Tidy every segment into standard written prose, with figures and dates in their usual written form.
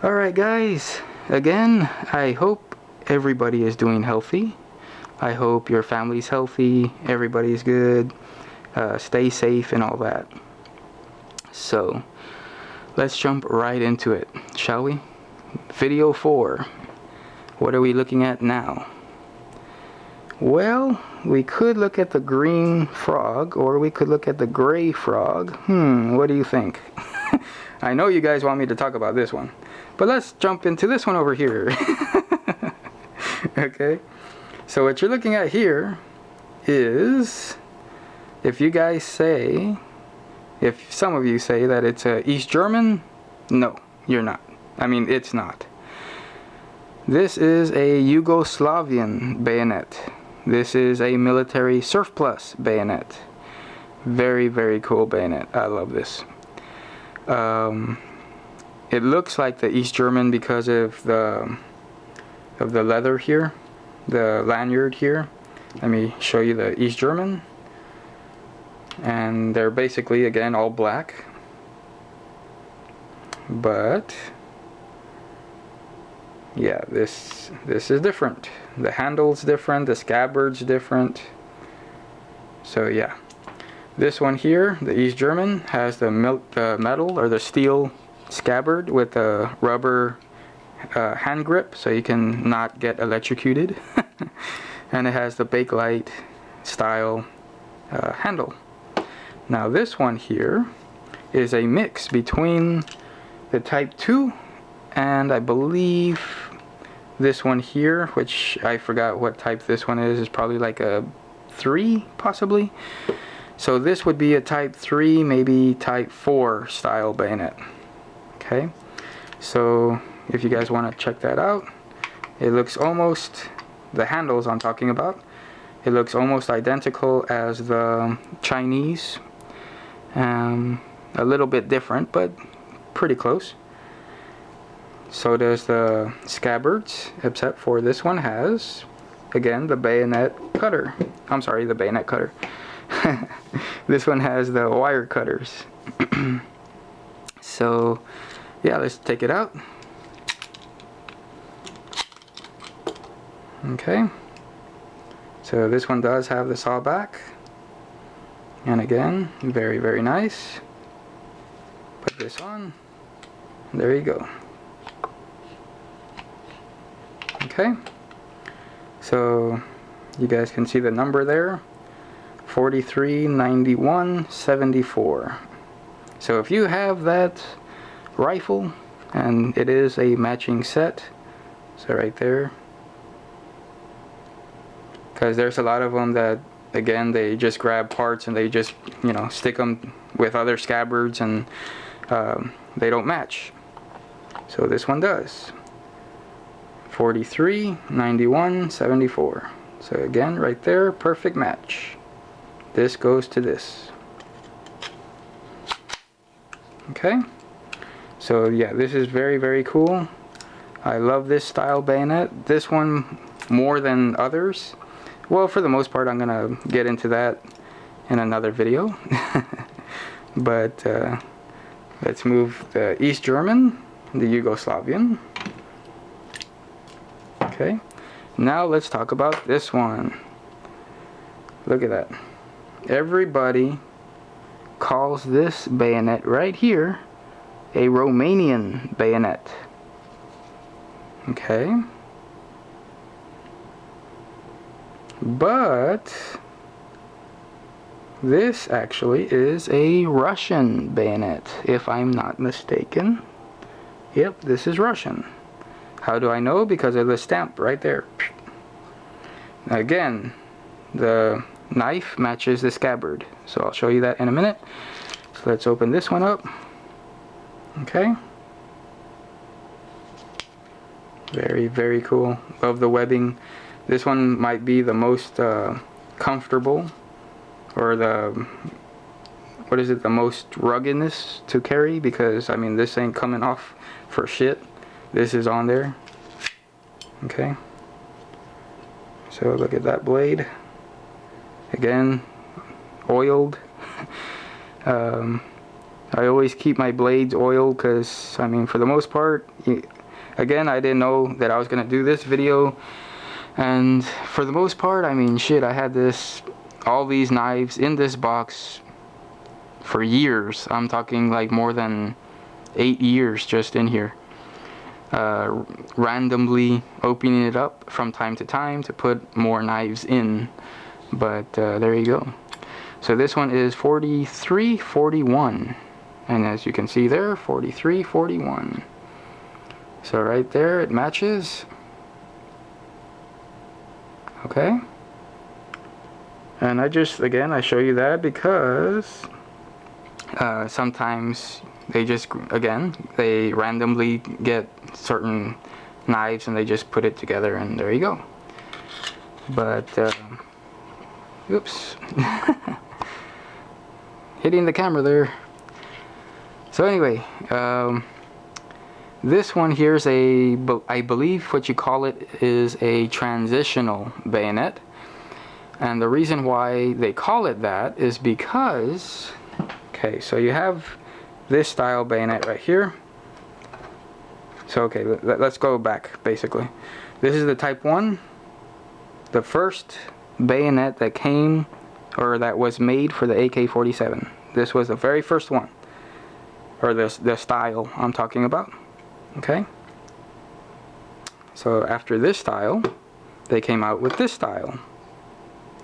Alright guys, again, I hope everybody is doing healthy. I hope your family's healthy, everybody's good, stay safe and all that. So, let's jump right into it, shall we? Video 4. What are we looking at now? Well, we could look at the green frog, or we could look at the gray frog. What do you think? I know you guys want me to talk about this one, but let's jump into this one over here. Okay, so what you're looking at here is, if some of you say that it's a East German, no, you're not. I mean, it's not. This is a Yugoslavian bayonet. This is a military surplus bayonet. Very, very cool bayonet. I love this. It looks like the East German because of the leather here, the lanyard here. Let me show you the East German. And they're basically, again, all black. But yeah, this is different. The handle's different, the scabbard's different. So yeah, this one here, the East German, has the metal or the steel scabbard with a rubber hand grip, so you can not get electrocuted. And it has the Bakelite style handle. Now this one here is a mix between the Type 2 and I believe this one here, which I forgot what type this one is probably like a 3 possibly. So this would be a Type 3, maybe Type 4 style bayonet. Okay, so if you guys want to check that out, it looks almost, the handles I'm talking about, it looks almost identical as the Chinese. A little bit different, but pretty close. So does the scabbards, except for this one has, again, the bayonet cutter. I'm sorry, the bayonet cutter. This one has the wire cutters. So yeah, let's take it out. Okay, so this one does have the saw back, and again, very, very nice. Put this on, there you go. Okay, so you guys can see the number there, 439174. So if you have that rifle, and it is a matching set, so right there, because there's a lot of them that, again, they just grab parts and they just, stick them with other scabbards, and they don't match. So this one does. 439174. So again, right there, perfect match. This goes to this. Okay, so yeah, this is very, very cool. I love this style bayonet. This one more than others. Well, for the most part, I'm gonna get into that in another video. But let's move the East German, the Yugoslavian. Okay, now let's talk about this one. Look at that. Everybody calls this bayonet right here a Romanian bayonet. Okay, but this actually is a Russian bayonet, if I'm not mistaken. Yep, this is Russian. How do I know? Because of the stamp right there. Again, the knife matches the scabbard, so I'll show you that in a minute. So let's open this one up. Okay, very, very cool. Love the webbing. This one might be the most comfortable, or the most ruggedness to carry, because I mean, this ain't coming off for shit. This is on there. Okay, so look at that blade. Again, oiled. I always keep my blades oiled because, I mean, for the most part, again, I didn't know that I was going to do this video. And for the most part, I mean, shit, I had all these knives in this box for years. I'm talking like more than 8 years just in here. Randomly opening it up from time to time to put more knives in. But there you go. So this one is 4341. And as you can see there, 4341. So right there, it matches. Okay. And I show you that because sometimes they randomly get certain knives and they just put it together, and there you go. But oops. Hitting the camera there. So anyway, this one here is I believe what you call it is a transitional bayonet. And the reason why they call it that is because, okay, so you have this style bayonet right here. So okay, let's go back basically. This is the Type 1, the first bayonet that came, or that was made for the AK-47. This was the very first one, or the style I'm talking about. Okay. So after this style, they came out with this style.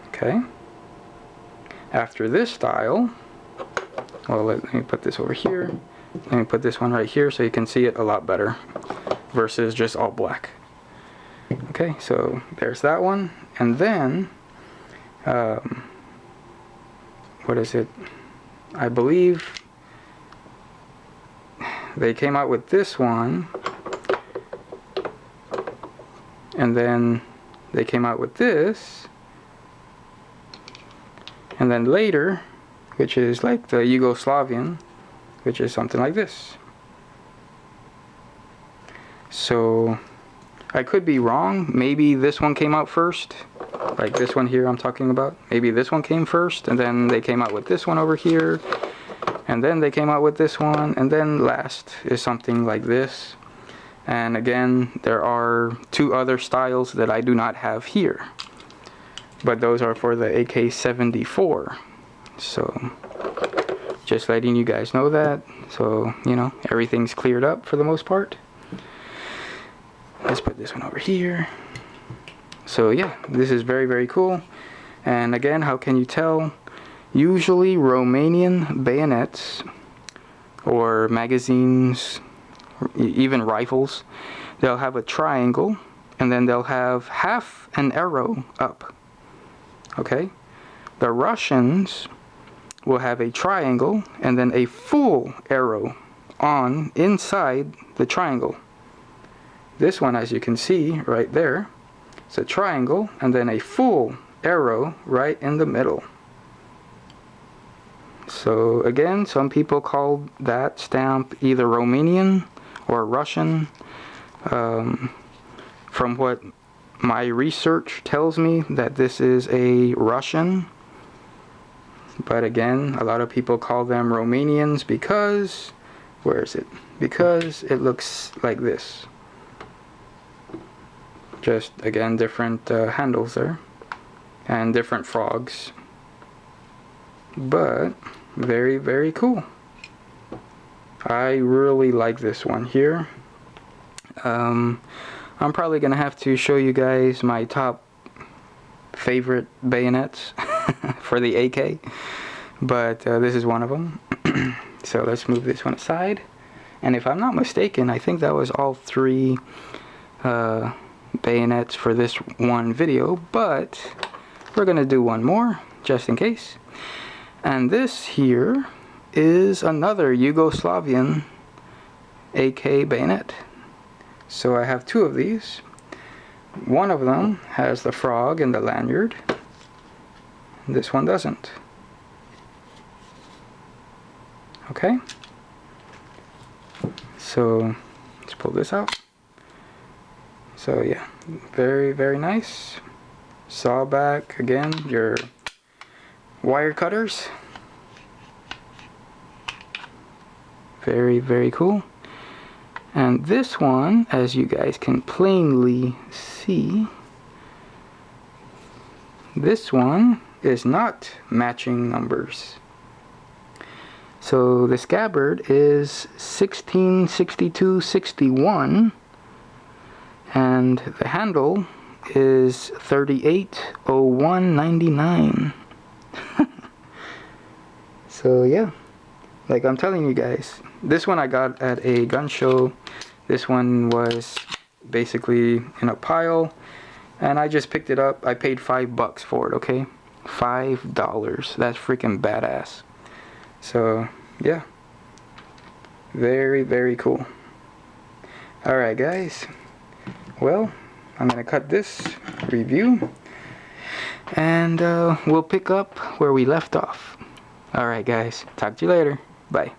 Okay. After this style, well, let me put this over here. Let me put this one right here so you can see it a lot better versus just all black. Okay, so there's that one. And then, what is it? I believe they came out with this one. And then they came out with this. And then later, which is like the Yugoslavian, which is something like this. So I could be wrong. Maybe this one came out first, like this one here I'm talking about. Maybe this one came first, and then they came out with this one over here, and then they came out with this one, and then last is something like this. And again, there are 2 other styles that I do not have here, but those are for the AK-74. So just letting you guys know that, so you know everything's cleared up for the most part. Let's put this one over here. So yeah, this is very, very cool. And again, how can you tell? Usually Romanian bayonets or magazines, even rifles, they'll have a triangle and then they'll have half an arrow up. Okay? The Russians will have a triangle and then a full arrow on inside the triangle. This one, as you can see right there, it's a triangle and then a full arrow right in the middle. So again, some people call that stamp either Romanian or Russian. From what my research tells me, that this is a Russian. But again, a lot of people call them Romanians because, where is it? Because it looks like this. Just again, different handles there and different frogs. But very, very cool. I really like this one here. I'm probably gonna have to show you guys my top favorite bayonets for the AK, but this is one of them. So let's move this one aside. And if I'm not mistaken, I think that was all 3 bayonets for this one video, but we're gonna do one more just in case. And this here is another Yugoslavian AK bayonet. So I have 2 of these. One of them has the frog and the lanyard. This one doesn't. Okay. So let's pull this out. So yeah, very, very nice. Saw back, again, your wire cutters. Very, very cool. And this one, as you guys can plainly see, this one is not matching numbers. So the scabbard is 1662-61 and the handle is 3801.99. So yeah, like I'm telling you guys, this one I got at a gun show. This one was basically in a pile and I just picked it up. I paid $5 for it, okay? $5. That's freaking badass. So yeah, very, very cool. Alright guys, well, I'm gonna cut this review and we'll pick up where we left off. Alright guys, talk to you later. Bye.